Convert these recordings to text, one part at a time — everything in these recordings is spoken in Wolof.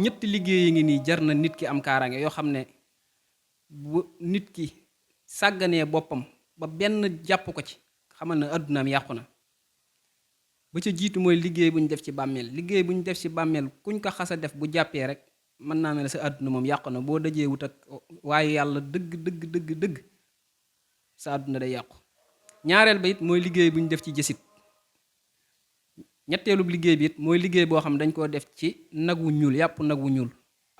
ñetti liggéey yi ngi nii jar na nit ki am kaaraange yoo xam ne bu nit ki sàgganee boppam ba benn jàpp ko ci xamal na àddunaam yàqu na. ba ca jiitu mooy liggéey bu ñu def ci bàmmeel liggéey bu ñu def ci bàmmeel kuñ ko xas a def bu jàppee rek mën naa ne la sa àdduna moom yàqu na boo dajee wut ak waaye yàlla dëgg sa àdduna day yàqu. ñaareel ba it mooy liggéey bu ñu def ci jësit. ñetteelub liggéey bi it mooy liggéey boo xam dañ koo def ci nag wu ñuul yàpp nag wu ñuul.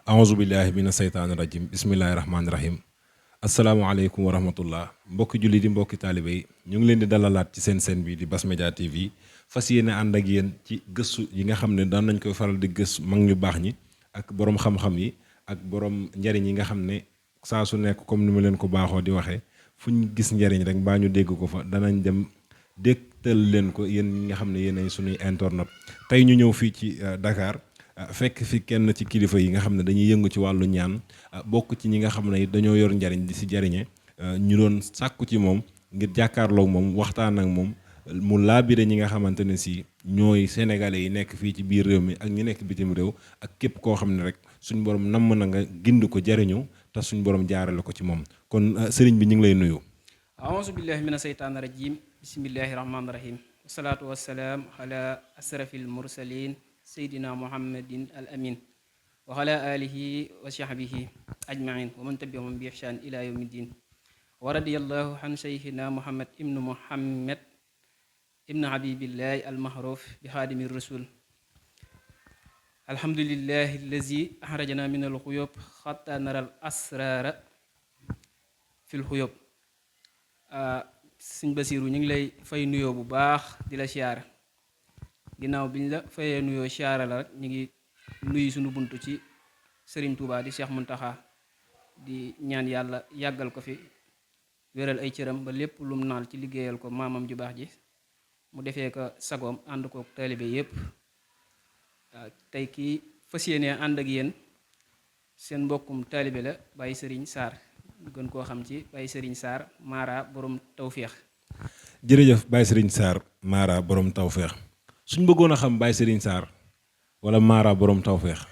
aouzu billahi mina seytaani rajim bismillahi rahmaani rahim asalaamaaleykum wa rahmatullah mbokki julli di mbokki taalibe yi ñu ngi leen di dalalaat ci seen bi di Bass Media TV fas yéene ànd ak yéen ci gëstu yi nga xam ne daan nañ koy faral di gëstu mag ñu baax ñi ak borom xam-xam yi ak borom njariñ yi nga xam ne saa su nekk comme ni ma leen ko baaxoo di waxee fu ñu gis njariñ rek mbaa ñu dégg ko fa danañ dem dégtal leen ko yéen ñi nga xam ne yéen ay suñuy internet. tey ñu ñëw fii ci Dakar fekk fi kenn ci kilifa yi nga xam ne dañuy yëngu ci wàllu ñaan bokk ci ñi nga xam ne dañoo yor njariñ di si jariñe ñu doon sàkku ci moom ngir jàkkaarloog moom waxtaan ak moom mu laabire ñi nga xamante ne si ñooy sénégalais yi nekk fii ci biir réew mi ak ñi nekk bitim réew ak képp koo xam ne rek suñ borom namm na nga gind ko jariñu te suñ borom jaarale ko ci moom kon sëriñ bi ñu ngi lay nuyu. aouzu billahi mina seytaani rajim bismillahi rahmaani rahim wasalaatu wasalaam ala asrafil mursalin seydina muhammadin al amin wa ala alihi wa sahbihi ajmain wa man tabiahum bi ihsan ila yawmi din wa radiyallahu an sheykhina muhammad ibnu habibillahi almahruf bi xaadimi rasul alhamdulillahi allazi axrajana min alxuyub xatta nara al asrara fi lxuyub. Sëñ Basiiru ñu ngi lay fay nuyoo bu baax di la siyaara ginnaaw bi ñu la fayee nuyoo siyaara la rek ñu ngi nuyu suñu buntu ci Sëriñ Tuubaa di Cheikh Muntaxa di ñaan yàlla yàggal ko fi wéral ay cëram ba lépp lum naal ci liggéeyal ko maamam ju baax ji mu defee ko sagoom ànd ko taalibe yépp. tey kii fas yéene ànd ak yéen seen mbokkum taalibe la Baye Serigne Sarr gën koo xam ci Baye Serigne Sarr Mara borom tawféex. jërëjëf Baye Serigne Sarr Mara borom tawféex suñ bëggoon a xam Baye Serigne Sarr wala Mara borom tawféex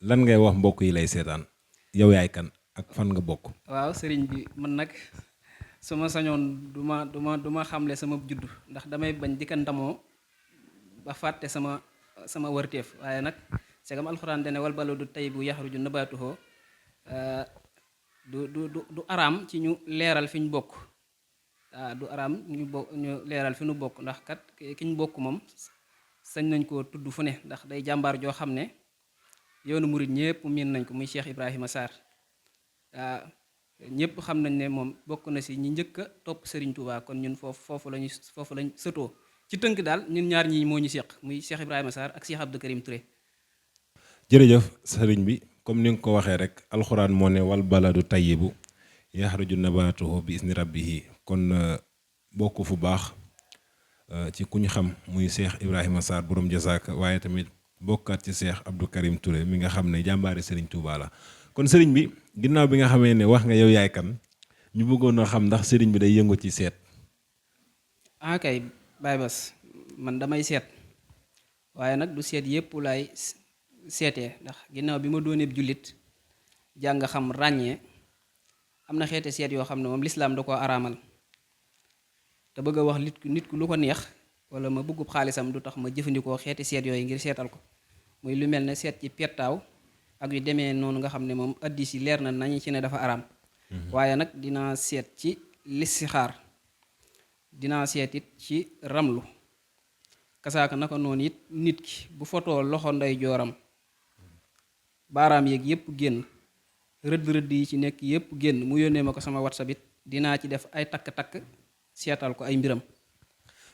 lan ngay wax mbokk yi lay seetaan yow yaay kan ak fan nga bokk. waaw Serigne bi man nag su ma sañoon du ma xamle sama juddu ndax damay bañ di ka ndamoo ba fàtte sama wërteef waaye nag segam alxuraan dane wal baladu tayyibu yaxruju nabaatuhu du araam ci ñu leeral fi ñu bokk. du araam ñu leeral fi ñu bokk ndax kat ki ñu bokk moom sañ nañ koo tudd fu ne ndax day jàmbaar joo xam ne yoonu murit ñëpp miin nañ ko muy Cheikh Ibrahima Sarr. ñëpp xam nañ ne moom bokk na si ñi njëkk a topp Serigne Touba kon ñun foofu lañ sëtoo ci tënk daal ñun ñaar ñi moo ñu seq muy Cheikh Ibrahima Sarr ak Cheikh Abdou Karim Touré. jërëjëf sëriñ bi comme ni nga ko waxee rek alxuraan moo ne wal baladu tayyibu yaxruju nabaatuhu bi isni rabbihi kon bokk fu baax ci ku ñu xam muy Cheikh Ibrahima Sarr borom jasaaka waaye tamit bokkaat ci Cheikh Abdou Karim Touré mi nga xam ne jàmbaari Serigne Touba la. kon sëriñ bi ginnaaw bi nga xamee ne wax nga yow yaay kan ñu bëggoon a xam ndax sëriñ bi day yëngu ci seet. kay Baye Bass man damay seet waaye nag du seet yépp laay seetee ndax ginnaaw bi ma dooneeb jullit jàng xam ràññee am na xeete seet yoo xam ne moom lislaam da koo araamal te bëgg a wax nit ku lu ko neex wala ma bëggub xaalisam du tax ma jëfandikoo xeeti seet yooyu ngir seetal ko muy lu mel ne seet ci pettaaw ak yu demee noonu nga xam ne moom addis yi leer na nañu ci ne dafa araam. waaye nag dinaa seet ci listixaar dinaa seet it ci ramlu kasaaka naka noonu it nit ki bu fotoo loxo nday jooram baaraam yeeg yépp génn rëdd yi ci nekk yépp génn mu yónnee ma ko sama WhatsApp it dinaa ci def ay takk-takk seetal ko ay mbiram.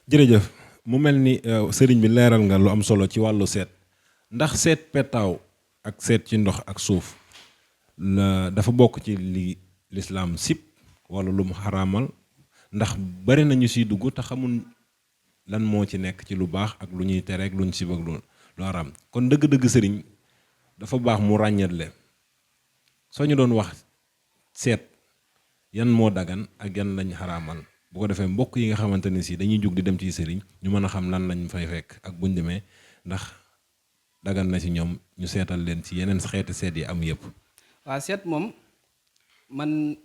jërëjëf mu mel ni sëriñ bi leeral nga lu am solo ci wàllu seet ndax seet pettaaw ak seet ci ndox ak suuf dafa bokk ci li lislaam sib wala lu mu xaraamal ndax bari nañu siy dugg te xamul lan moo ci nekk ci lu baax ak lu ñuy tere ak lu ñu sib ak lu xaraam kon dëgg-dëgg sëriñ dafa baax mu ràññetle soo ñu doon wax seet yan moo dagan ak yan lañ xaraamal bu ko defee mbokk yi nga xamante ne si dañuy jug di dem ci sëriñ ñu mën a xam lan lañ fay fekk ak buñ demee ndax dagan na ci ñoom ñu seetal leen ci yeneen xeeti seet yi am yëpp. waa seet moom man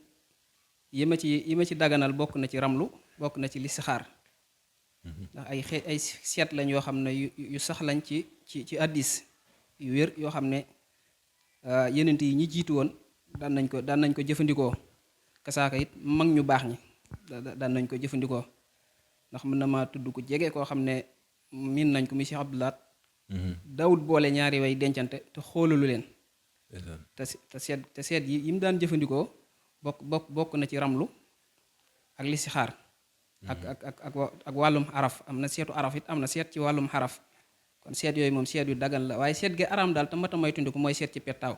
yi ma ci daganal bokk na ci ramlu, bokk na ci listixaar. ndax ay seet lañ yoo xam ne yu sax lañ ci hadiis yu wér yoo xam ne yenent yi ñi jiitu woon daan nañ ko jëfandikoo. kasaaka it mag ñu baax ñi daan nañ ko jëfandikoo, ndax mën na maa tudd ko jege koo xam ne miin nañ ko muy Cheikh Abdoulaat. daawut boole ñaari way dencante te xoolalu leen. te seet yi mu daan jëfandikoo bokk na ci ramlu ak listixaar ak wàllum araf. am na seetu araf it am na seet ci wàllum xaraf. kon seet yooyu moom seet yu dagan la, waaye seet gi araam daal te mata moytandiku mooy seet ci pettaaw.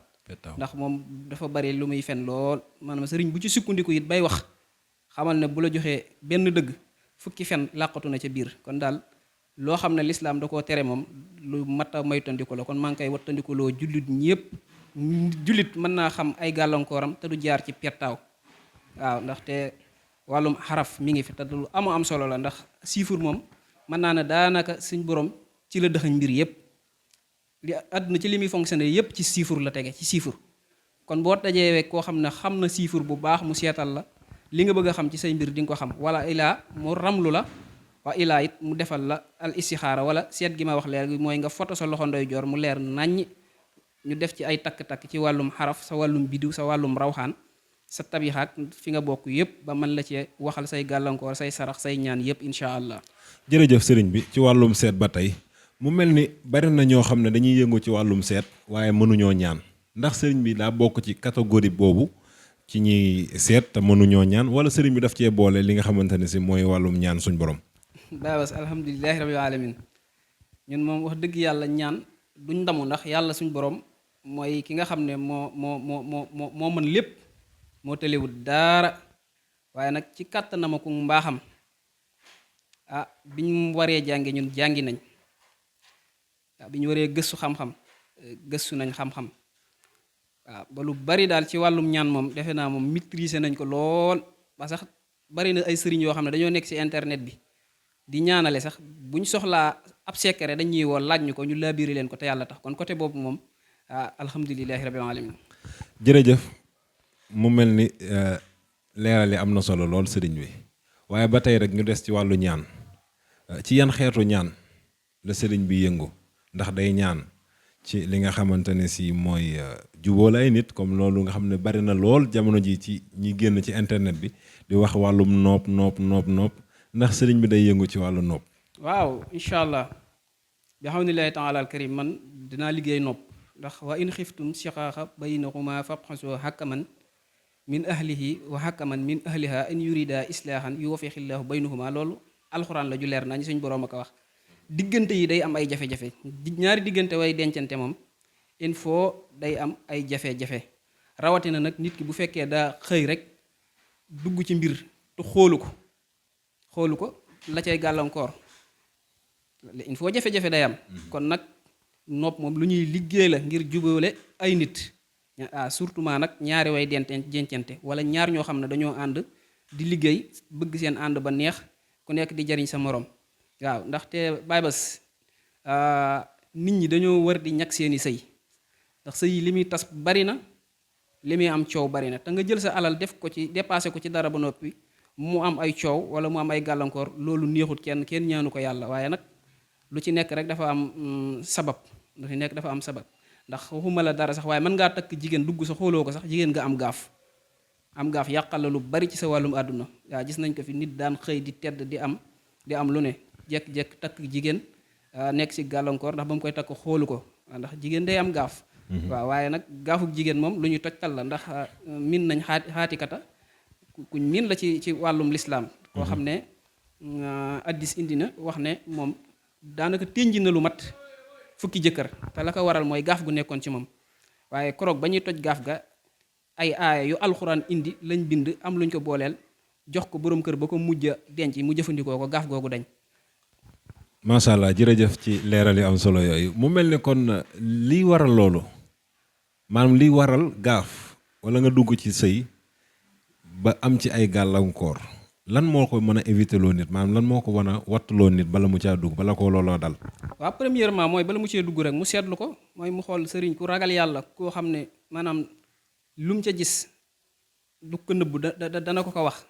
ndax moom dafa bari lu muy fen lool, maanaam sëriñ bu ci sukkandiku it bay wax xamal ne bu la joxee benn dëgg fukki fen làqatu na ca biir. kon daal loo xam ne lislaam da koo tere moom lu mat a moytandiku la. kon maa ngi koy wattandiku loo jullit ñëpp. jullit mën naa xam ay gàllankooram te du jaar ci pettaaw. waaw ndaxte wàllum xaraf mi ngi fi te lu am solo la, ndax chiffre moom mën naa ne daanaka suñ borom ci la dëxañ mbir yëpp. li àdduna ci li muy fonctionné yëpp ci chiffre la tege, ci chiffre. kon boo dajee koo xam ne xam na chiffre bu baax mu seetal la li nga bëgg a xam ci say mbir di nga ko xam. wala ilaa mu ramlu la, wa ilaa it mu defal la al istixaara wala seet gi ma wax leer mooy nga foto sa loxo ndeyjoor mu leer naññ. ñu def ci ay takk-takk ci wàllum xaraf, sa wàllum bidiw, sa wàllum rawxaan, sa tabixaak fi nga bokk yëpp ba mën la ci waxal say gàllankoor, say sarax, say ñaan yëpp incha allah. jërëjëf sëriñ bi ci wàllum seet ba tey mu mel ni bari na ñoo xam ne dañuy yëngu ci wàllum seet waaye mënuñoo ñaan, ndax sëriñ bi daa bokk ci catégorie boobu ci ñiy seet te mënuñoo ñaan, wala sëriñ bi daf cee boole li nga xamante ne si mooy wàllum ñaan suñ borom. baabas alhamdulilahi rabbil alamin ñun moom wax dëgg yàlla ñaan duñ ndamu, ndax yàlla suñ borom mooy ki nga xam ne moo mën lépp, moo tëlewut daara. waaye nag ci kàttanam ak mbaaxam bi ñu waree jàngi ñun jàngi nañ. bi ñu waree gëstu xam-xam gëstu nañ xam-xam. waaw ba lu bari daal ci wàllum ñaan moom defe naa moom maîtriser nañ ko lool. ba sax bari na ay sëriñ yoo xam ne dañoo nekk ci internet bi di ñaanale sax buñ soxlaa ab secret dañuy woo laaj ñu ko ñu laabiri leen ko te yàlla tax. kon côté boobu moom alhamdulilahi rabbil alamin. jërëjëf mu mel ni leerali am na solo lool sëriñ bi, waaye ba tey rek ñu des ci wàllu ñaan. ci yan xeetu ñaan la sëriñ bi yëngu, ndax day ñaan ci li nga xamante ne si mooy jubóol ay nit comme loolu nga xam ne bari na lool jamono ji ci ñi génn ci internet bi di wax wàllum nopp ndax sëriñ bi day yëngu ci wàllu nopp. waaw incha allah bi hawnillahi taala al karim man dinaa liggéey nopp. ndax wa in xiftum shiqaaqa baynahuma fabxasu hakaman min ahlihi wa hakaman min ahliha in yurida islaahan yuwaffiqillahu baynahuma. loolu alxuraan la ju leer nañ suñ boroom a ko wax. diggante yi day am ay jafe-jafe, ñaari diggante way dencante moom il faut day am ay jafe-jafe. rawatina nag nit ki bu fekkee daa xëy rek dugg ci mbir te xoolu ko la cay gàllankoor, il faut jafe-jafe day am. kon nag nopp moom lu ñuy liggéey la ngir jubóole ay nit. surtout maa nag ñaari way dencante wala ñaar ñoo xam ne dañoo ànd di liggéey bëgg seen ànd ba neex ku nekk di jariñ sa morom. waaw ndaxte baay bas nit ñi dañoo war di ñàkk seeni sëy, ndax sëy yi li muy tas bari na, li muy am coow bari na. te nga jël sa alal def ko ci dépassé ko ci dara ba noppi mu am ay coow wala mu am ay gàllankoor, loolu neexut kenn ñaanu ko yàlla. waaye nag lu ci nekk rek dafa am sabab, lu ci nekk dafa am sabab. ndax waxuma la dara sax waaye mën ngaa takk jigéen dugg sa xooloo ko sax jigéen nga am gaaf yàqal la lu bari ci sa wàllum àdduna. waaw gis nañ ko fi nit daan xëy di tedd di am lu ne jekk-jekk takk jigéen nekk ci gàllankoor ndax ba mu koy takk xoolu ko. ndax jigéen day am gaaf. waaw waaye nag gaafuk jigéen moom lu ñuy tojtal la, ndax min nañ xaatikata kuñ min la ci wàllum lislaam koo xam ne addis indi na wax ne moom daanaka ténji na lu mat fukki jëkkër te la ko waral mooy gaaf gu nekkoon ci moom. waaye koroog ba ñuy toj gaaf ga ay aaya yu alxuraan indi lañ bind am luñ ko booleel jox ko boroom kër ba ko mujj a denc mu jëfandikoo ko gaaf googu dañ. macha allah jërëjëf ci leeral yu am solo yooyu. mu mel ni kon liy waral loolu maanaam liy waral gaaf wala nga dugg ci sëy ba am ci ay gàllankoor lan moo ko mën a éviter loo nit maanaam lan moo ko mën a wattuloo nit bala mu caa dugg bala ko looloo dal. waaw premièrement mooy bala mu cee dugg rek mu seetlu ko mooy mu xool sëriñ ku ragal yàlla koo xam ne maanaam lu mu ca gis du ko nëbbu dana ko wax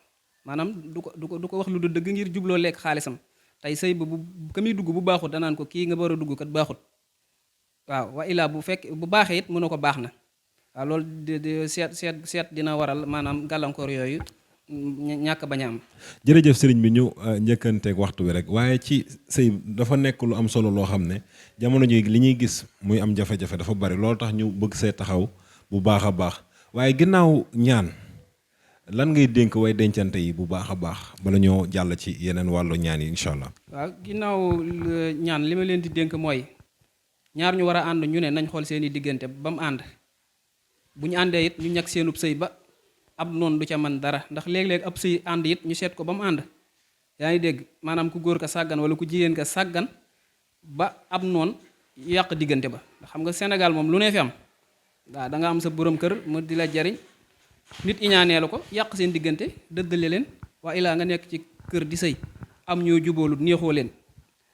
maanaam du ko wax lu du dëgg ngir jubloo lekk xaalisam tey sëy ba bu ka muy dugg bu baaxut danaan ko kii nga war a dugg kat baaxut waaw wa ilaa bu fekk bu baaxee it mën na ko baax na waaw loolu di seet dina waral maanaam gàllankoor yooyu ñàkk bañ a am. jërëjëf sëriñ bi ñu njëkkanteeg waxtu bi rek waaye ci sëy dafa nekk lu am solo loo xam ne jamono ji li ñuy gis muy am jafe-jafe dafa bari loolu tax ñu bëgg see taxaw bu baax a baax waaye ginnaaw ñaan lan ngay dénk way dencante yi bu baax a baax bala ñoo jàll ci yeneen wàllu ñaan yi incha allah. waaw ginnaaw ñaan li ma leen di dénk mooy ñaar ñu war a ànd ñu ne nañ xool seeni diggante ba mu ànd bu ñu àndee it ñu ñàkk seenub sëy ba ab noonu du ca man dara ndax léeg-léeg ab sëy ànd it ñu seet ko ba mu ànd yaa ngi dégg maanaam ku góor ka sàggan wala ku jigéen ka sàggan ba ab noon yàq diggante ba ndax xam nga Sénégal moom lu ne fi am waaw da nga am sa borom kër mu di la jariñ nit iñaaneelu ko yàq seen diggante dëddale leen waa ilaa nga nekk ci kër di sëy am ñoo jubóolu neexoo leen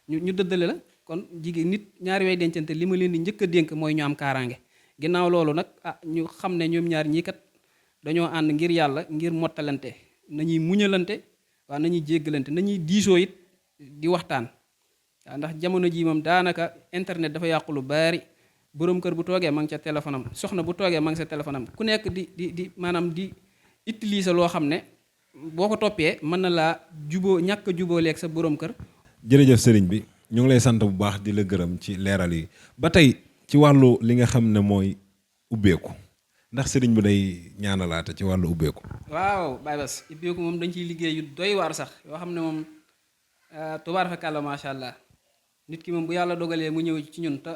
ñu dëddale la kon jigéen nit ñaari way dencante li ma leen di njëkk a dénk mooy ñu am kaaraange ginnaaw loolu nag ñu xam ne ñoom ñaar ñii kat dañoo ànd ngir yàlla ngir mottalante nañuy muñalante waaw nañuy jéggalante nañuy diisoo it di waxtaan waaw ndax jamono ji moom daanaka internet dafa yàqu lu bari boroom kër bu toogee ma ngi ca téléphone am soxna bu toogee ma ngi sa téléphone am ku nekk di maanaam di utiliser loo xam ne boo ko toppee mën na laa ñàkk a juboo leeg sa boroom kër. jërëjëf sëriñ bi ñu ngi lay sant bu baax di la gërëm ci leeral yi ba tey ci wàllu li nga xam ne mooy ubbeeku ndax sëriñ bi day ñaanalaate ci wàllu ubbeeku. waaw Baye Bass ubbeeku moom dañ ciy liggéey yu doy waar sax yoo xam ne moom tubaar fakàlla macha allah nit ki moom bu yàlla dogalee mu ñëw ci ñun te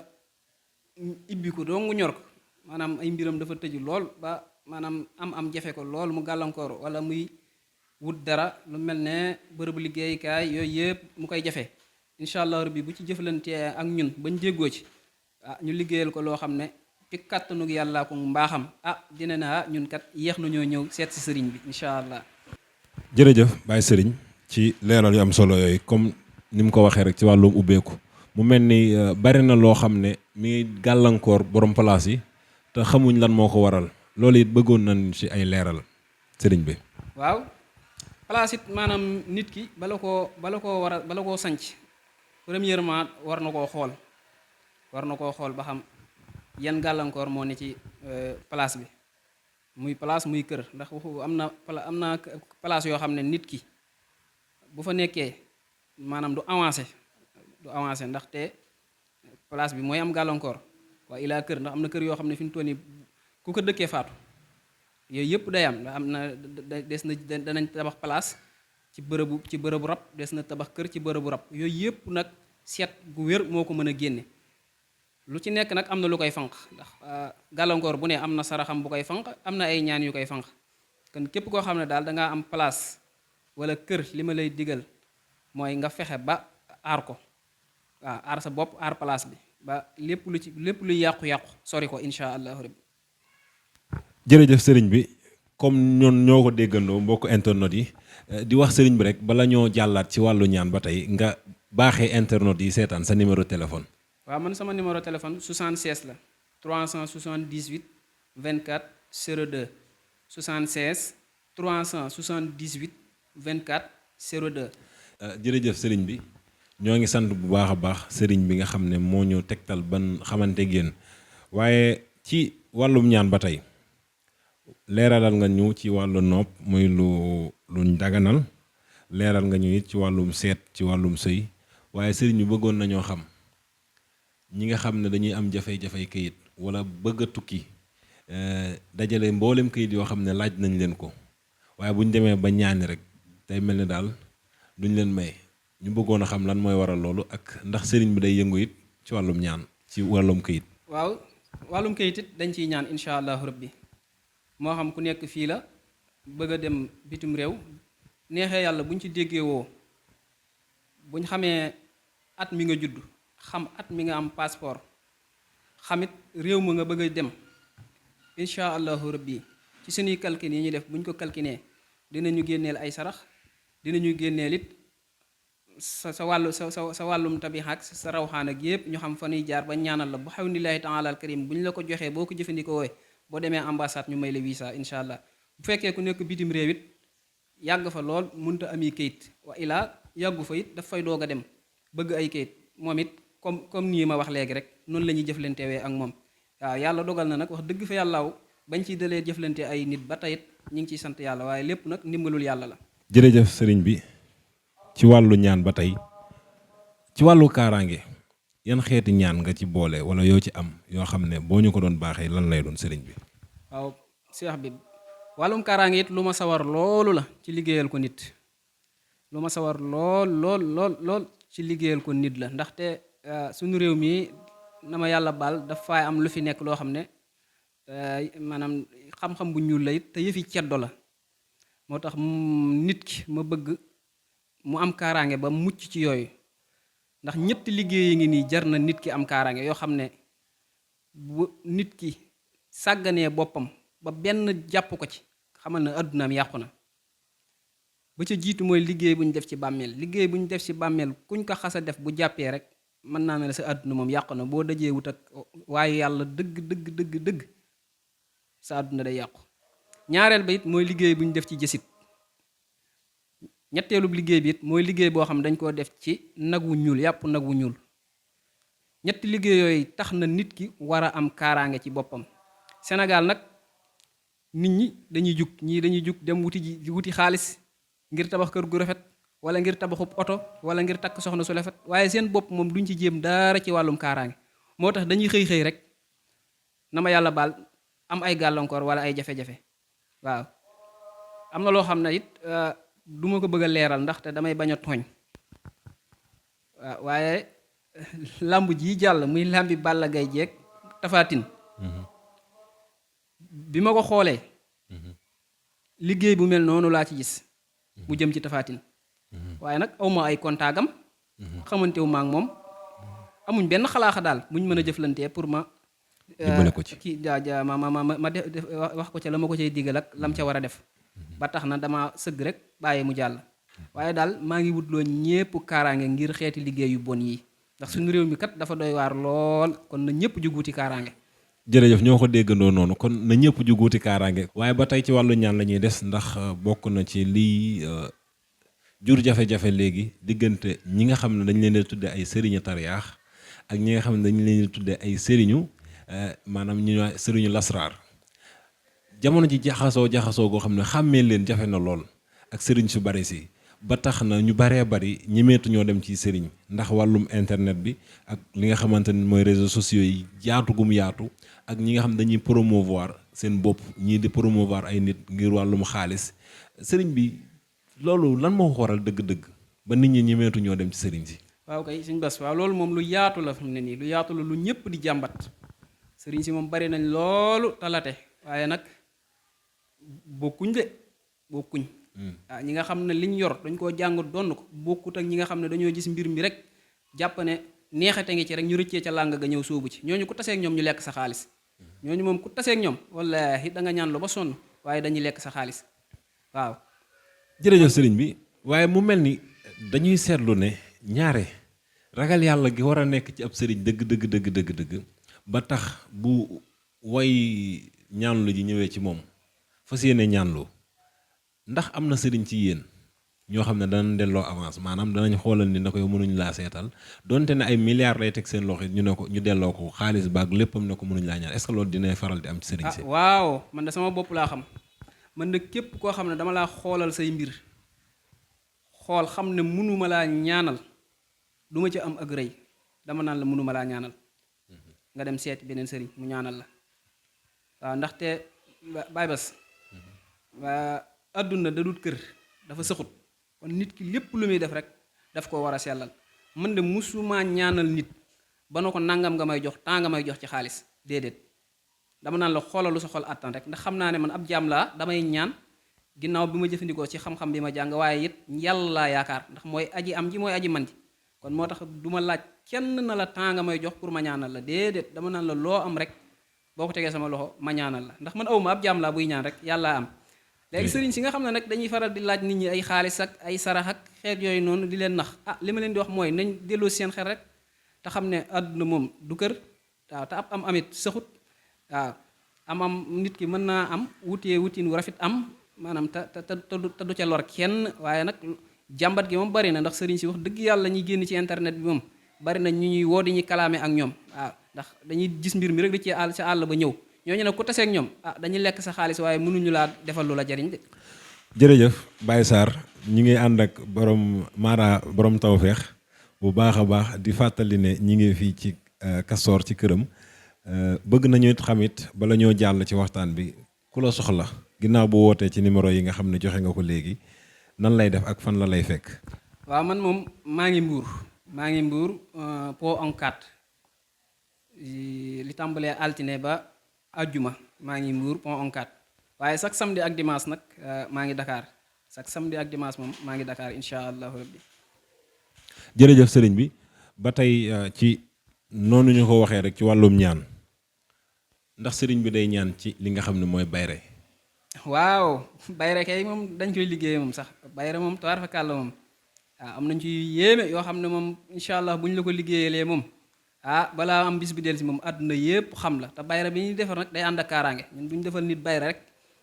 ibbiku doo ngu ñor ko maanaam ay mbiram dafa tëju lool ba maanaam am jafe ko lool mu gàllankoor wala muy wut dara lu mel ne bërëbu liggéeykaay yooyu yëpp mu koy jafe incha allah rabbi bu ci jëflantee ak ñun bañ déggoo ci ñu liggéeyal ko loo xam ne ci kàttanug yàlla ko mbaaxam dina na ñun kat yéex nañoo ñëw seet si sëriñ bi incha allah. jërëjëf Baye Sëriñ ci leeral yu am solo yooyu comme ni mu ko waxee rek ci wàllum ubbeeku mu mel ni bari na loo xam ne mi ngi gàllankoor borom place yi te xamuñ lan moo ko waral loolu it bëggoon nañ ci ay leeral sëriñ bi. waaw place it maanaam nit ki bala koo sanc premièrement war na koo xool ba xam yan gàllankoor moo ne ci place bi muy place muy kër ndax am na place yoo xam ne nit ki bu fa nekkee maanaam du avancé ndaxte place bi mooy am gàllankoor waaye ilaa kër ndax am na kër yoo xam ne fi mu toll nii ku ko dëkkee faatu yooyu yëpp day am ndax am na danañ tabax place ci bërëbu rab des na tabax kër ci bërëbu rab yooyu yëpp nag seet gu wér moo ko mën a génne lu ci nekk nag am na lu koy fanq ndax gàllankoor bu ne am na saraxam bu koy fanq am na ay ñaan yu koy fanq kon képp koo xam ne daal dangaa am place wala kër li ma lay digal mooy nga fexe ba aar ko waaw aar sa bopp aar place bi ba lépp luy yàqu-yàqu sori ko incha allahu rabbi. jërëjëf sëriñ bi comme ñoon ñoo ko déggandoo mbokk internet yi di wax sëriñ bi rek bala ñoo jàllaat ci wàllu ñaan ba tey nga baaxee internet yi seetaan sa numéro téléphone. waaw man sama numéro téléphone 76 la 378 24 02 76 378 24 02. jërëjëf sëriñ bi ñoo ngi sant bu baax a baax sëriñ bi nga xam ne moo ñu tegtal ban xamante génn waaye ci wàllum ñaan ba tey leeralal nga ñu ci wàllu nopp muy luñ daganal leeral nga ñu it ci wàllum seet ci wàllum sëy waaye sëriñ bi bëggoon nañoo xam ñi nga xam ne dañuy am jafe-jafe kayit wala bëgg a tukki dajale mboolem kayit yoo xam ne laaj nañ leen ko waaye bu ñu demee ba ñaani rek day mel ni daal duñ leen may ñu bëggoon a xam lan mooy waral loolu ak ndax sëriñ bi day yëngu it ci wàllum ñaan ci wàllum kayit. waaw wàllum kayit it dañ ciy ñaan incha allahu rabbi moo xam ku nekk fii la bëgg a dem bitim réew neexee yàlla buñ ci déggee woo buñ xamee at mi nga judd xam at mi nga am passeport xamit réew ma nga bëgg a dem incha allahu rabbi ci suñuy calcul yi ñuy def buñ ko calculé dinañu génneel ay sarax dinañu génneel it sa wàllu sa wàllum tabixaak sa rawxaan ak yépp ñu xam fa nuy jaar ba ñaanal la bu xawnillahi taala al karim bu ñu la ko joxee boo ko jëfandikoo boo demee ambassade ñu may la visa incha allah. bu fekkee ku nekk bitim réew it yàgg fa lool munta ami kayit wa ilaa yàggu fa it daf fay doog a dem bëgg ay kayit moom it comme nii ma wax léegi rek noonu la ñuy jëflantewee ak moom. waaw yàlla dogal na nag wax dëgg fa yàllaaw bañ ciy dalee jëflante ay nit ba tayit ñu ngi ciy sant yàlla waaye lépp nag ndimbalul yàlla la. jërëjëf sëriñ bi ci wàllu ñaan ba tey ci wàllu kaaraange yan xeeti ñaan nga ci boole wala yoo ci am yoo xam ne boo ñu ko doon baaxee lan lay doon sëriñ bi. waaw seex bi wàllum kaaraange it lu ma sawar loolu la ci liggéeyal ko nit lu ma sawar lool ci liggéeyal ko nit la ndaxte suñu réew mi na ma yàlla baal dafa am lu fi nekk loo xam ne maanaam xam-xam bu ñuul la it te yëfi ceddo la moo tax nit ki ma bëgg mu am kaaraange ba mucc ci yooyu ndax ñetti liggéey yi ngi nii jar na nit ki am kaaraange yoo xam ne bu nit ki sàgganee boppam ba benn jàpp ko ci xamal na àddunaam yàqu na. ba ca jiitu mooy liggéey bu ñu def ci bàmmeel liggéey bu ñu def ci bàmmeel kuñ ko xas a def bu jàppee rek mën naa ne la sa àdduna moom yàqu na boo dajee wut ak waaye yàlla dëgg sa àdduna day yàqu. ñaareel ba it mooy liggéey bu ñu def ci jësit ñetteelub liggéey bi it mooy liggéey boo xam dañ koo def ci nag wu ñuul yàpp nag wu ñuul ñetti liggéey yooyu tax na nit ki war a am kaaraange ci boppam. Sénégal nag nit ñi dañuy jug ñii dañuy jug dem wuti xaalis ngir tabax kër gu rafet wala ngir tabaxub oto wala ngir takk soxna su rafet waaye seen bopp moom duñ ci jéem dara ci wàllum kaaraange moo tax dañuy xëy rek na ma yàlla baal am ay gàllankoor wala ay jafe-jafe. waaw am na loo xam ne it du ma ko bëgg a leeral ndaxte damay bañ a tooñ waaw waaye làmb ji jàll muy làmbi Balla Gaye jeeg Tapha Tine bi ma ko xoolee liggéey bu mel noonu laa ci gis bu jëm ci Tapha Tine waaye nag awma ay kontaagam xamantewu ma ak moom amuñ benn xalaaxa daal buñ mën a jëflantee pour ma dimbale ko ci kii ma def wax ko ca la ma ko cay digal ak lam ca war a def ba tax na dama sëgg rek bàyyi mu jàll waaye daal maa ngi wutloo ñépp kaaraange ngir xeeti liggéey yu bon yi ndax suñu réew mi kat dafa doy waar lool kon na ñëpp jug wuti kaaraange. jërëjëf ñoo ko déggandoo noonu kon na ñëpp jug wuti kaaraange. waaye ba tey ci wàllu ñaan la ñuy des ndax bokk na ci lii jur jafe-jafe léegi diggante ñi nga xam ne dañ leen di tudde ay sëriñu tariyaax ak ñi nga xam ne dañ leen di tudde ay sëriñu maanaam ñu sëriñu lasraar jamono ji jaxasoo goo xam ne xàmmee leen jafe na lool ak sëriñ su bari si ba tax na ñu baree bari ñemeetu ñoo dem ci sëriñ ndax wàllum internet bi ak li nga xamante ni mooy réseaux sociaux yi yaatu gum yaatu ak ñi nga xam dañuy promouvoir seen bopp ñii di promouvoir ay nit ngir wàllum xaalis sëriñ bi loolu lan moo ko waral dëgg-dëgg ba nit ñi ñemeetu ñoo dem ci sëriñ si. waaw kay suñ bas waaw loolu moom lu yaatu la fi mu ne nii lu yaatu la lu ñëpp di jàmbat sëriñ si moom bari nañ loolu talate waaye nag bokkuñ. waaw ñi nga xam ne liñ yor dañ koo jàng donn ko bokkut ak ñi nga xam ne dañoo gis mbir mi rek jàpp ne neexate ngi ci rek ñu rëccee ca làng ga ñëw sóobu ci ñooñu ku taseeg ñoom ñu lekk sa xaalis ñooñu moom ku taseeg ñoom wallaahi da nga ñaan lu ba sonn waaye dañuy lekk sa xaalis waaw. jërëjëf sëriñ bi waaye mu mel ni dañuy seetlu ne ñaare ragal yàlla gi war a nekk ci ab sëriñ dëgg ba tax bu way ñaanlu ji ñëwee ci moom fas yéene ñaanlu ndax am na sëriñ ci yéen ñoo xam ne danañ delloo avance maanaam danañ xoolal ni na ko yow mënuñ laa seetal donte ne ay milliards lay teg seen loxo ñu ne ko ñu delloo ko xaalis baag léppam ne ko mënuñ laa ñaan est-ce que loolu dina faral di am ci sëriñ si. waaw man de sama bopp laa xam man de képp koo xam ne dama laa xoolal say mbir xool xam ne mënuma laa ñaanal du ma ci am ak rëy dama naan la mënuma laa ñaanal nga dem seeti beneen sëriñ mu ñaanal la waaw ndaxte baay bas waa àdduna da dut kër dafa sëxut kon nit ki lépp lu muy def rek daf ko war a sellal man de musuma ñaanal nit ba na ko nangam nga may jox temps nga may jox ci xaalis déedéet dama naan la xoolal lu sa xol àttan rek ndax xam naa ne man ab jaam laa damay ñaan ginnaaw bi ma jëfandikoo ci xam-xam bi ma jàng waaye it yàlla laa yaakaar ndax mooy aji am ji mooy aji man ji kon moo tax du ma laaj kenn na la temps nga may jox pour ma ñaanal la déedéet dama naan la loo am rek boo ko tegee sama loxo ma ñaanal la ndax man awma ab jaam laa buy ñaan rek yàlla am léegi sëriñ si nga xam ne nag dañuy faral di laaj nit ñi ay xaalis ak ay sarax ak xeet yooyu noonu di leen nax li ma leen di wax mooy nañ delloo seen xel rek te xam ne àdduna moom du kër waaw te am amit saxut waaw am nit ki mën naa am wutin wu rafet am maanaam te du ca lor kenn waaye nag jàmbat gi moom bari na ndax sëriñ si wax dëgg yàlla ñuy génn ci internet bi moom bari na ñu ñuy woo di ñuy kalaame ak ñoom waaw ndax dañuy gis mbir mi rek di ci àll ba ñëw ñooñu nag ku taseeg ñoom dañuy lekk sa xaalis waaye mënuñu laa defal lu la jariñ de. jërëjëf Baye Sarr ñi ngi ànd ak borom Mara borom tawfeex bu baax a baax di fàttali ne ñi ngi fii ci Castor ci këram bëgg nañu it xamit bala ñoo jàll ci waxtaan bi ku la soxla ginnaaw bu wootee ci numéro yi nga xam ne joxe nga ko léegi nan lay def ak fan la lay fekk. waaw man moom maa ngi mbuur po en 4 li tàmbalee altine ba ajjuma maa ngi mbuur pont en 4 waaye chaque samedi ak dimanche nag maa ngi Dakar chaque samedi ak dimanche moom maa ngi Dakar incha allahu rabbi. jërëjëf sëriñ bi ba tey ci noonu ñu ko waxee rek ci wàllum ñaan ndax sëriñ bi day ñaan ci li nga xam ne mooy bayre. waaw bayre kay moom dañ koy liggéey moom sax bayre moom tawaar fa kàlla moom am nañ ci yéeme yoo xam ne moom incha allah bu ñu la ko liggéeyalee moom balaa am bis bi del si moom àdduna yépp xam la te bayre bi ñuy defar nag day ànd ak kaaraange ñun bu ñu defal nit bayre rek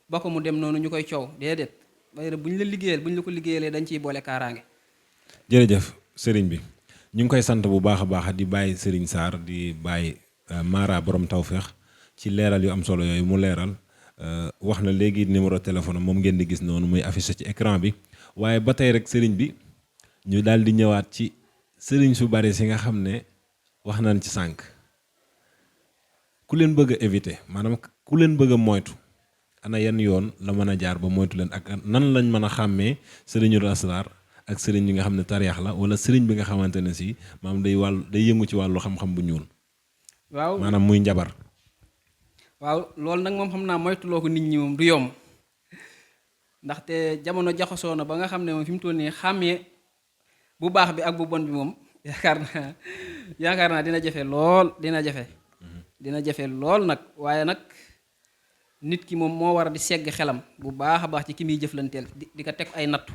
ba ko mu dem noonu ñu koy coow déedéet bayre bu ñu la liggéeyal bu ñu la ko liggéeyalee dañ ciy boole kaaraange. jërëjëf sëriñ bi ñu ngi koy sant bu baax a baax di bàyyi sëriñ Sarr di bàyyi Mara borom tawfeex ci leeral yu am solo yooyu mu leeral wax na léegi numéro téléphone moom ngeen di gis noonu muy affiché ci écran bi waaye ba tey rek sëriñ bi ñu daal di ñëwaat ci sëriñ su bari si nga xam ne wax nañ ci sànq ku leen bëgg a éviter maanaam ku leen bëgg a moytu ana yan yoon la mën a jaar ba moytu leen ak nan lañ mën a xàmmee sëriñu asraar ak sëriñ bi nga xam ne tariyax la wala sëriñ bi nga xamante ne si maanaam day yëngu ci wàllu xam-xam bu ñuul. waaw maanaam muy njabar. waaw loolu nag moom xam naa moytuloo ko nit ñi moom du yomb ndaxte jamono jaxasoo na ba nga xam ne moom fi mu toll nii xàmmee bu baax bi ak bu bon bi moom yaakaar naa dina jafe lool dina jafe lool nag waaye nag nit ki moom moo war a di segg xelam bu baax a baax ci ki muy jëflanteel di ko teg ay nattu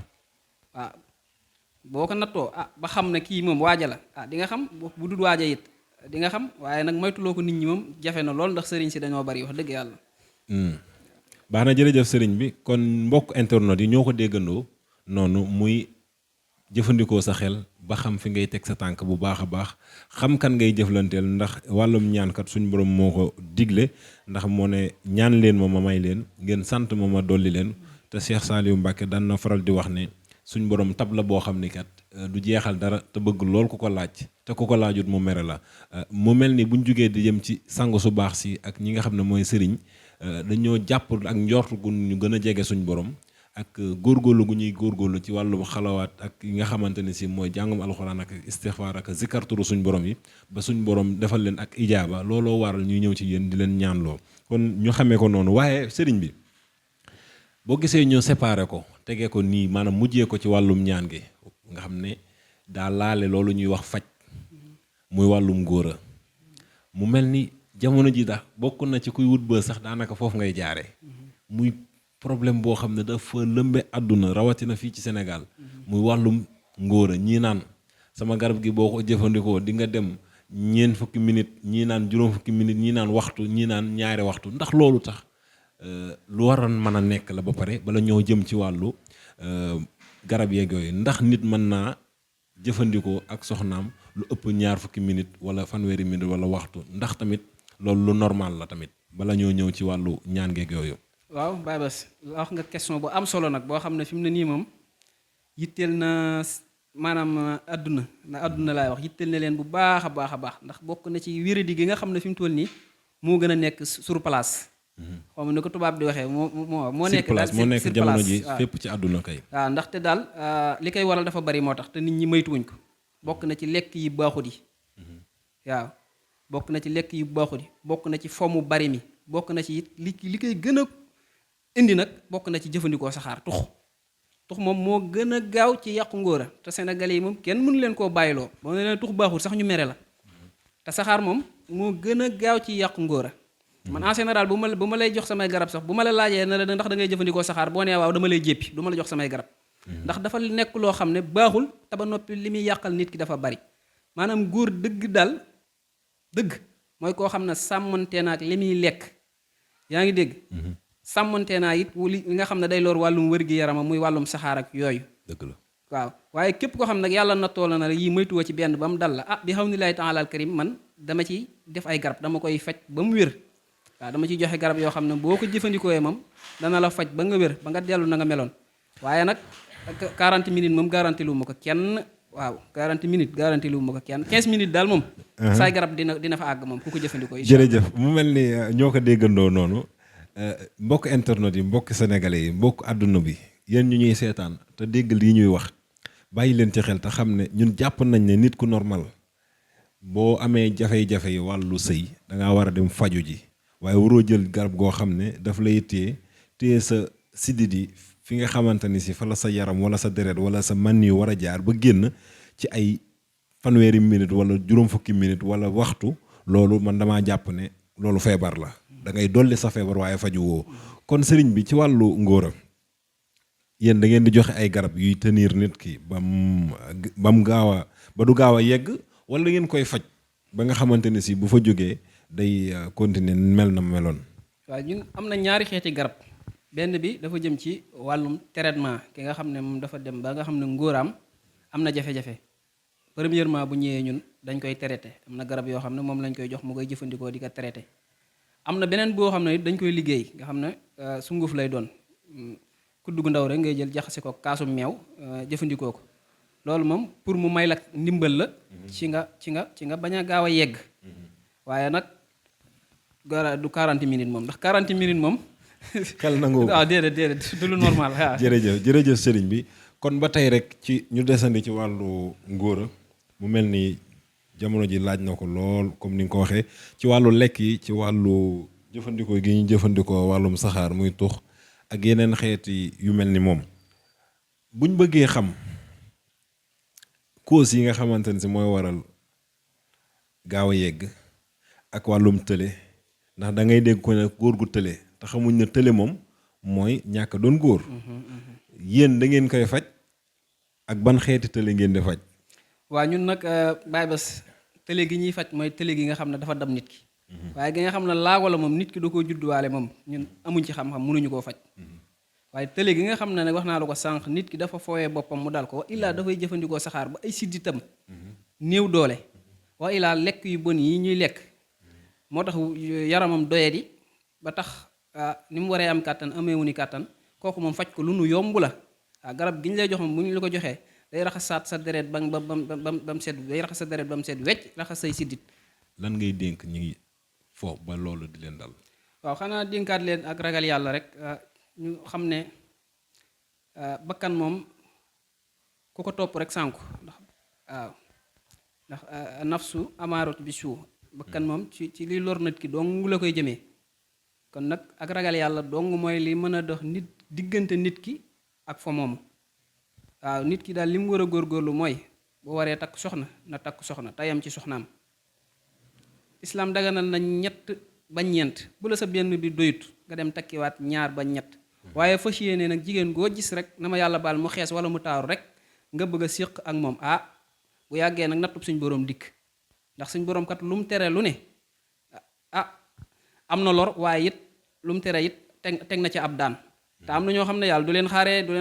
waaw boo ko nattoo ba xam ne kii moom waaja la di nga xam bu dul waaja it di nga xam waaye nag moytuloo ko nit ñi moom jafe na lool ndax sëriñ si dañoo bari wax dëgg yàlla. baax na jërëjëf sëriñ bi kon mbokk internet yi ñoo ko déggandoo noonu muy jëfandikoo sa xel ba xam fi ngay teg sa tànk bu baax a baax xam kan ngay jëflanteel ndax wàllum ñaankat suñu borom moo ko digle ndax moo ne ñaan leen ma may leen ngeen sant ma dolli leen te Cheikh Saliou Mbacke daan na faral di wax ne suñ borom tab la boo xam ni kat du jeexal dara te bëgg lool ku ko laaj te ku ko laajut mu mere la mu mel ni buñ jógee di jëm ci sangu su baax si ak ñi nga xam ne mooy sëriñ dañoo jàpp ak njort gu ñu gën a jege suñ borom ak góorgóorlu gu ñuy góorgóorlu ci wàllu xalawaat ak yi nga xamante ne si mooy jàngum alxuraan ak istixfaar ak zikarturu suñ borom yi ba suñ borom defal leen ak ijaaba looloo waral ñuy ñëw ci yéen di leen ñaanloo kon ñu xamee ko noonu waaye sëriñ bi boo gisee ñu séparé ko tegee ko nii maanaam mujjee ko ci wàllum ñaan gi nga xam ne daa laale loolu ñuy wax faj muy wàllum góora mu mel ni jamono ji dax bokk na ci kuy wut ba sax daanaka foofu ngay jaaree muy problème boo xam ne dafa lëmbe àdduna rawatina fii ci Sénégal muy wàllum ngóora ñii naan sama garab gi boo ko jëfandikoo di nga dem ñeent fukki minute ñii naan juróom fukki minute ñii naan waxtu ñii naan ñaari waxtu ndax loolu tax lu waroon mën a nekk la ba pare bala ñoo jëm ci wàllu garab yeeg yooyu ndax nit mën naa jëfandikoo ak soxnaam lu ëpp ñaar fukki minute wala fanweeri minute wala waxtu ndax tamit loolu lu normal la tamit bala ñoo ñëw ci wàllu ñaan geeg yooyu. waaw Baye Bass wax nga question bu am solo nag boo xam ne fi mu ne nii moom yitteel na maanaam àdduna laay wax yitteel na leen bu baax a baax a baax ndax bokk na ci wéradi gi nga xam ne fi mu toll nii moo gën a nekk sur place. xaw ma ne ko tubaab di waxee moo nekk daal moo nekk jamono ji fépp ci àdduna kay. waaw ndaxte daal li koy waral dafa bari moo tax te nit ñi moytuwuñ ko bokk na ci lekk yi baaxut yi waaw bokk na ci lekk yi baaxut yi bokk na ci fomu bari mi bokk na ci it li koy gën a indi nag bokk na ci jëfandikoo saxaar tux moom moo gën a gaaw ci yàqu ngóora te Sénégalais yi moom kenn mënu leen koo bàyyiloo boo ne leen tux baaxul sax ñu mere la te saxaar moom moo gën a gaaw ci yàqu ngóora man en général bu ma lay jox samay garab sax bu ma la laajee ne la ndax da ngay jëfandikoo saxaar boo nee waaw dama lay jéppi du ma la jox samay garab ndax dafa nekk loo xam ne baaxul te ba noppi li muy yàqal nit ki dafa bari maanaam góor dëgg daal dëgg mooy koo xam ne sàmmante naa ak li muy lekk yaa ngi dégg sàmmante naa it li nga xam ne day lor wàllum wér-gi-yaramam muy wàllum saxaar ak yooyu dëgg la waaw waaye képp koo xam nag yàlla nattoo la na yii moytuwoo ci benn ba mu dal la bi hawnillahi ta'ala al karim man dama ci def ay garab dama koy faj ba mu wér waaw dama ciy joxe garab yoo xam ne boo ko jëfandikoo moom dana la faj ba nga wér ba nga dellu na nga meloon waaye nag 40 minutes moom garanti lu ma ko kenn waaw 40 minutes garanti lu ma ko kenn 15 minutes daal moom saay garab dina fa àgg moom ku ko jëfandikoo jërëjëf mu mel ni ñoo ko déggandoo noonu mbokk internet yi mbokk sénégalais yi mbokk àdduna bi yéen ñu ñuy seetaan te dégg lii ñuy wax bàyyi leen ci xel te xam ne ñun jàpp nañ ne nit ku normal boo amee jafe-jafe yi wàllu sëy da ngaa war a dem faju ji waaye waroo jël garab goo xam ne daf lay téye sa sidit yi fi nga xamante ni si fa la sa yaram wala sa deret wala sa man yu war a jaar ba génn ci ay fanweeri minute wala juróom fukki minute wala waxtu loolu man damaa jàpp ne loolu feebar la da ngay dolli sa feebar waaye faju woo kon sëriñ bi ci wàllu ngóora yéen da ngeen di joxe ay garab yuy tenir nit ki bam gaaw a ba du gaaw a yegg wala ngeen koy faj ba nga xamante ne si bu fa jógee day continuer mel na meloon. waaw ñun am na ñaari xeeti garab benn bi dafa jëm ci wàllum traitement ki nga xam ne moom dafa dem ba nga xam ne ngóoraam am na jafe-jafe premièrement bu ñëwee ñun dañ koy traité am na garab yoo xam ne moom lañ koy jox mu koy jëfandikoo di ko traité am na beneen boo xam ne dañ koy liggéey nga xam ne sunguf lay doon kudd gu ndaw rek ngay jël jaxase ko kaasum meew jëfandikoo ko loolu moom pour mu may la ndimbal la ci nga bañ a gaaw a yegg waaye nag du 40 minutes moom ndax 40 minutes moom xel nangoo waaw déedéet du lu normal waaw jërëjëf sëriñ bi kon ba tey rek ci ñu desandi ci wàllu ngóora mu mel ni jamono ji laaj na ko lool comme ni nga ko waxee ci wàllu lekk yi ci wàllu jëfandikoo gi ñu jëfandikoo wàllum saxaar muy tux ak yeneen xeeti yu mel ni moom buñ bëggee xam cause yi nga xamante ne si mooy waral gaaw a yegg ak wàllum tële ndax da ngay dégg ko ne góor gu tële te xamuñ ne tële moom mooy ñàkk doon góor yéen da ngeen koy faj ak ban xeeti tële ngeen di faj. waaw ñun nag Baye Bass tële gi ñuy faj mooy tële gi nga xam ne dafa dab nit ki waaye gi nga xam ne laago la moom nit ki da koo judduwaale moom ñun amuñ ci xam-xam mënuñu koo faj waaye tële gi nga xam ne nag wax naa la ko sànq nit ki dafa fooyee boppam mu dal ko wa illaa dafay jëfandikoo saxaar ba ay sidditam néew doole wa illaa lekk yu bon yi ñuy lekk moo tax yaramam doyadi ba tax ni mu waree am kàttan ameewu ni kàttan kooku moom faj ko lu nu yomb la waaw garab gi ñu lay jox moom bu ñu la ko joxee day raxasaat sa deret ba mu set day raxas sa deret ba mu set wecc raxas say siddit. lan ngay dénk ñi ngi foofu ba loolu di leen dal. waaw xanaa dénkaat leen ak ragal yàlla rek ñu xam ne bakkan moom ku ko topp rek sànku ndax waaw ndax nafsu amaaratu bi suu bakkan moom ci liy lor nit ki dong la koy jëmee kon nag ak ragal yàlla dong mooy li mën a dox nit diggante nit ki ak fa moomu waaw nit ki daal li mu war a góorgóorlu mooy bu waree takk soxna na takk soxna tayam ci soxnaam islaam daganal na ñett ba ñeent bu la sa benn bi doyut nga dem takkiwaat ñaar ba ñett waaye fas yéene nag jigéen goo gis rek na ma yàlla baal mu xees wala mu taaru rek nga bëgg a séq ak moom bu yàggee nag nattub suñ boroom dikk ndax suñ boroom kat lu mu tere lu ne am na lor waaye it lu mu tere it teg na ci ab daan te am na ñoo xam ne yàlla du leen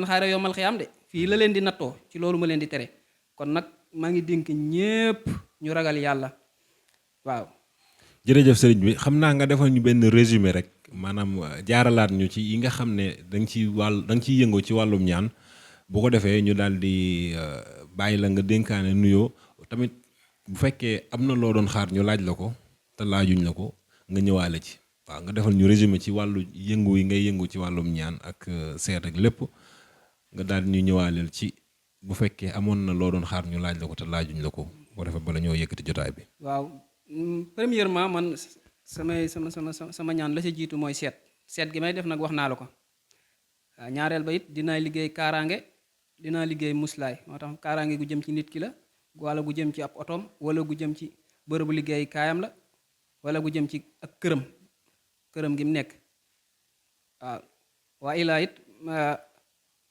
xaaree yomal xiyaam de fii la leen di nattoo ci loolu ma leen di tere kon nag maa ngi dénk ñépp ñu ragal yàlla waaw. jërëjëf sëriñ bi xam naa nga defal ñu benn résumé rek maanaam jaaralaat ñu ci yi nga xam ne da nga ciy yëngoo ci wàllum ñaan bu ko defee ñu daal di bàyyi la nga dénkaane nuyoo tamit bu fekkee am na loo doon xaar ñu laaj la ko te laajuñ la ko nga ñëwaale ci waaw nga defal ñu résumé ci wàllu yëngu yi ngay yëngu ci wàllum ñaan ak seet ak lépp nga daal ñu ñëwaaleel ci bu fekkee amoon na loo doon xaar ñu laaj la ko te laajuñ la ko boo defee bala ñoo yëkkati jotaay bi. waaw premièrement man sama ñaan la ca jiitu mooy seet gi may def nag wax naa la ko waaw ñaareel ba it dinaa liggéey kaaraange dinaa liggéey muslaay moo tax kaaraange gu jëm ci nit ki la wala gu jëm ci ab otoom wala gu jëm ci bërëbu liggéey kaayam la wala gu jëm ci ak këram këram gi mu nekk waaw. waa ilaa it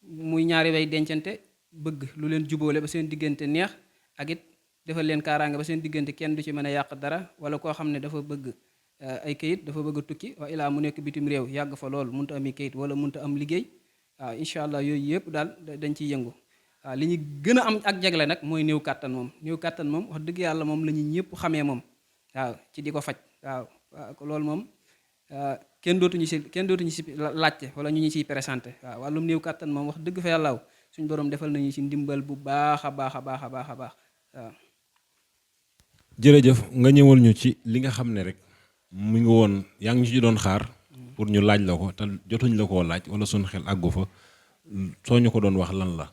muy ñaari way dencante bëgg lu leen jubóole ba seen diggante neex ak it defal leen kaaraange ba seen diggante kenn du ci mën a yàq dara, wala koo xam ne dafa bëgg ay kayit, dafa bëgg a tukki waa ilaa mu nekk bitim réew yàgg fa lool mënut a ami kayit wala mënut a am liggéey waaw. incha allah yooyu yëpp daal dañ ciy yëngu waaw. li ñu gën a am ak jagle nag mooy néew kàttan moom. néew kàttan moom wax dëgg yàlla moom la ñu ñëpp xamee moom waaw ci di ko faj waaw. loolu moom kenn dootuñu si laajte wala ñu ciy présenté waaw. wàllum néew kàttan moom wax dëgg fa yàllaaw suñ borom defal nañu ci ndimbal bu baax a baax a baax a baax a baax waaw. jërëjëf nga ñëwal ñu ci li nga xam ne rek mu ngi woon yaa ngi ñu ci doon xaar pour ñu laaj la ko te jotuñ la koo laaj wala suñ xel àggu fa, soo ñu ko doon wax lan la.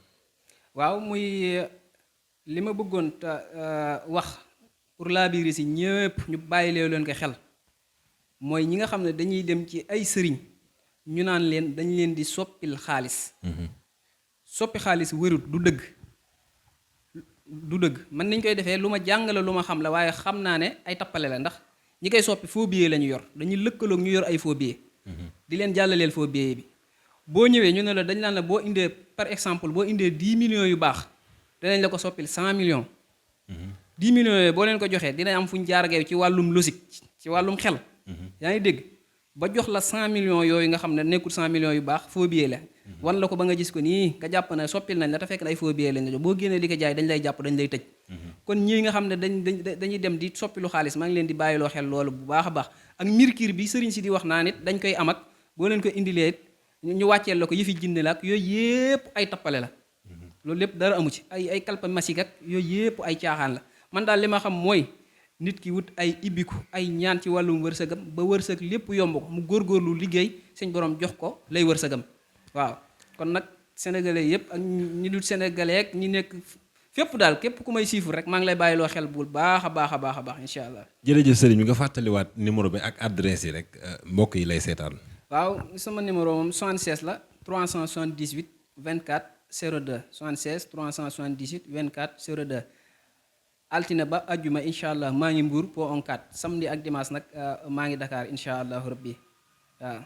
waaw muy li ma bëggoon te wax pour laabiiri si ñëpp ñu bàyyi leen ko xel mooy ñi nga xam ne dañuy dem ci ay sëriñ ñu naan leen dañ leen di soppil xaalis. soppi xaalis wërut du dëgg mën nañ koy defee lu ma jàngale lu ma xam la, waaye xam naa ne ay tappale la, ndax ñi koy soppi faux billet la ñu yor, dañuy lëkkaloog ñu yor ay faux billet di leen jàllaleel faux billet bi. boo ñëwee ñu ne la dañ naan la boo indee par exemple boo indee 10 millions yu baax danañ la ko soppil 100 millions. 10 millions yooyu boo leen ko joxee dinañ am fu ñu jaar ak yow ci wàllum logique ci wàllum xel. yaa ngi dégg ba jox la 100 millions yooyu nga xam ne nekkul 100 millions yu baax faux billet la. wan la ko ba nga gis ko nii nga jàpp ne soppil nañ la te fekk na ay faux billet lañ la jox, boo génnee di ko jaay dañ lay jàpp dañ lay tëj. kon ñii nga xam ne dañuy dem di soppilu xaalis maa ngi leen di bàyyiloo xel loolu bu baax a baax. ak mirkir bi sëriñ si di wax naa nit dañ koy am ak boo leen ko indilee ñu wàcceel la ko yëfi jinne la ak yooyu yëpp ay tappale la. loolu lépp dara amu ci ay kalpa masik ak yooyu yëpp ay caaxaan la. man daal li ma xam mooy nit ki wut ay ibbiku ay ñaan ci wàllum wërsëgam ba wërsëg lépp yomb ko mu góorgóorlu liggéey suñ borom jox ko lay wërsëgam waaw. kon nag sénégalais yëpp ak ñi dul sénégalais ak ñi nekk fépp daal képp ku may siifur rek maa ngi lay bàyyiloo xel bu baax a baax a baax a baax incha allah. jërëjëf sëriñ bi nga fàttaliwaat numéro bi ak adresse yi rek mbokk yi lay seetaan. waaw sama numéro moom 76 la 378 24 02 76 378 24 02. altine ba ajjuma incha allah maa ngi Mbour po on 4 samedi ak dimanche nag maa ngi Dakar incha allahu rabbi waaw.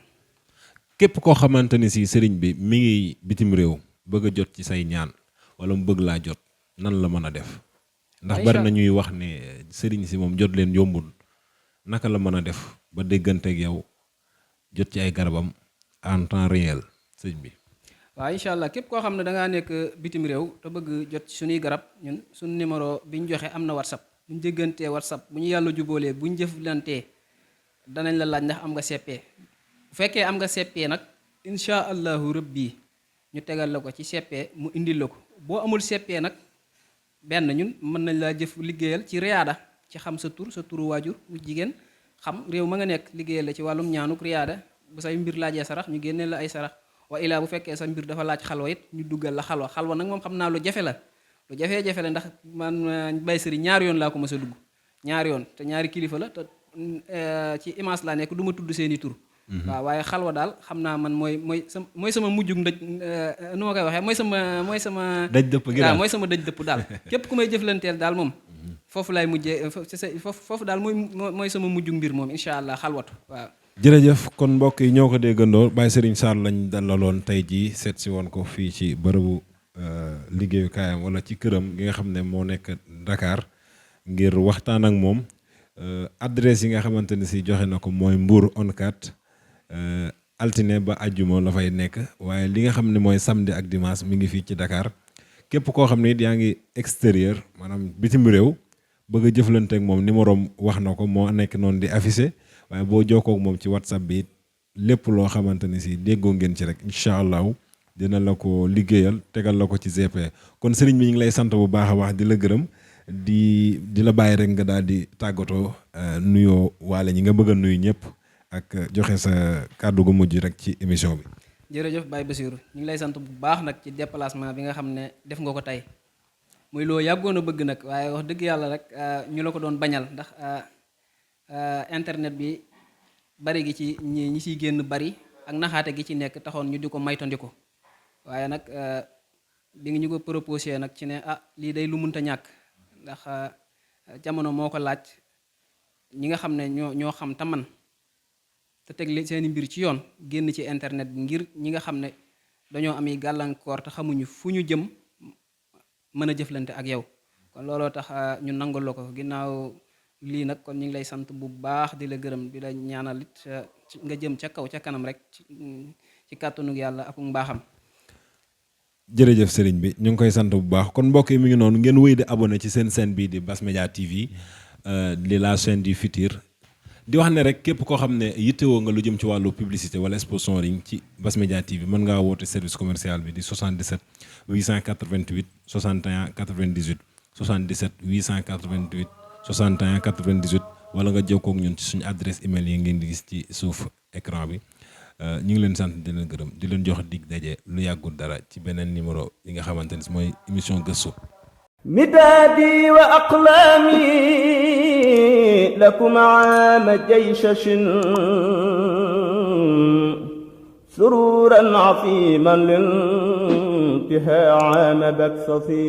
képp koo xamante ni si sëriñ bi mi ngi bitim réew bëgg a jot ci say ñaan wala mu bëgg laa jot nan la mën a def. ndax bari na ñuy wax ne sëriñ si moom jot leen yombul, naka la mën a def ba dégganteeg yow jot ci ay garabam en temps réel sëñ bi. waaw incha allah képp koo xam ne da ngaa nekk bitim réew te bëgg jot ci suñuy garab ñun suñu numéro bi ñu joxe am na whatsapp bu ñu déggantee whatsapp bu ñu yàlla juboolee bu ñu jëflantee danañ la laaj ndax am nga CP. bu fekkee am nga CP nag incha allahu rabbi ñu tegal la ko ci CP mu indil la ko. boo amul CP nag benn ñun mën nañ laa jëf liggéeyal ci riyaada ci xam sa turu waajur bu jigéen xam réew ma nga nekk liggéeyal la ci wàllum ñaanuk riyaada bu say mbir laajee sarax ñu génneel la ay sarax. wa ilaa bu fekkee sa mbir dafa laaj xalwa it ñu duggal la xalwa nag moom xam naa lu jafe la lu jafe-jafe la ndax man bay sëriñ ñaari yoon laa ko mës a dugg ñaari yoon te ñaari kilifa la te ci image laa nekk du ma tudd seeni tur. waaw waaye xalwa daal xam naa man mooy sama mujjug ndëj nu ma koy waxee mooy sama daj dëpp gi daal mooy sama daj dëpp daal képp ku may jëflanteel daal moom foofu laay mujjee foofu daal mooy sama mujjug mbir moom incha allah xalwatu waaw. jërëjëf kon mbokk yi ñoo ko déggandoo Baye Serigne Sarr lañ dalaloon tey jii seet si woon ko fii ci bërëbu liggéeyukaayam wala ci këram gi nga xam ne moo nekk Dakar ngir waxtaan ak moom adresse yi nga xamante ne si joxe na ko mooy Mbour on 4 altine ba ajjuma la fay nekk, waaye li nga xam ne mooy samedi ak dimanche mi ngi fii ci Dakar. képp koo xam ne it yaa ngi extérieur maanaam bitim réew bëgg a jëflante ak moom numéro wax na ko moo nekk noonu di affiché. waaye boo jokkoo ak moom ci whatsapp bi lépp loo xamante ni si déggoo ngeen ci rek incha allahu dina la ko liggéeyal tegal la ko ci GP. kon sëriñ bi ñu ngi lay sant bu baax a baax di la gërëm di la bàyyi rek nga daal di tàggatoo nuyoo waale ñi nga bëgg a nuyu ñëpp ak joxe sa kàddu gu mujj rek ci émission bi. jërëjëf Baye Bassirou ñu ngi lay sant bu baax nag ci déplacement bi nga xam ne def nga ko tey muy loo yàggoon a bëgg nag waaye wax dëgg yàlla rek ñu la ko doon bañal ndax. internet bi bari gi ci ñi ciy génn bari ak naxaate gi ci nekk taxoon ñu di ko maytandiku waaye nag bi nga ñu ko proposé nag ci ne lii day lu munta ñàkk ndax jamono moo ko laaj ñi nga xam ne ñoo xam te man te teg seeni mbir ci yoon génn ci internet bi ngir ñi nga xam ne dañoo ami gàllankoor te xamuñu fu ñu jëm mën a jëflante ak yow kon looloo tax ñu nangul la ko ginnaaw lii nag kon ñu ngi lay sant bu baax di la gërëm di la ñaanal it nga jëm ca kaw ca kanam rek ci kàttanug yàlla ak mbaaxam. jërëjëf sëriñ bi ñu ngi koy sant bu baax kon mbokk yi mi ngi noonu ngeen wéy di abonné ci seen chaîne bii di Bass Media TV di la chaîne du futur di wax ne rek képp koo xam ne yittewoo nga lu jëm ci wàllu publicité wala sponsoring ci Bass Media TV mën ngaa woote service commercial bi di 77 888 61 98 77 888 61 98 wala nga jokkoo ak ñun ci suñu adresse email yi ngeen di gis ci suuf écran bi ñu ngi leen sant di leen gërëm di leen jox dig daje lu yàggul dara ci beneen numéro yi nga xamante ni mooy émission gëstu. midaadi wa aqlaami lakum aama jaysashin sururan afiman lintihaa aama baksasi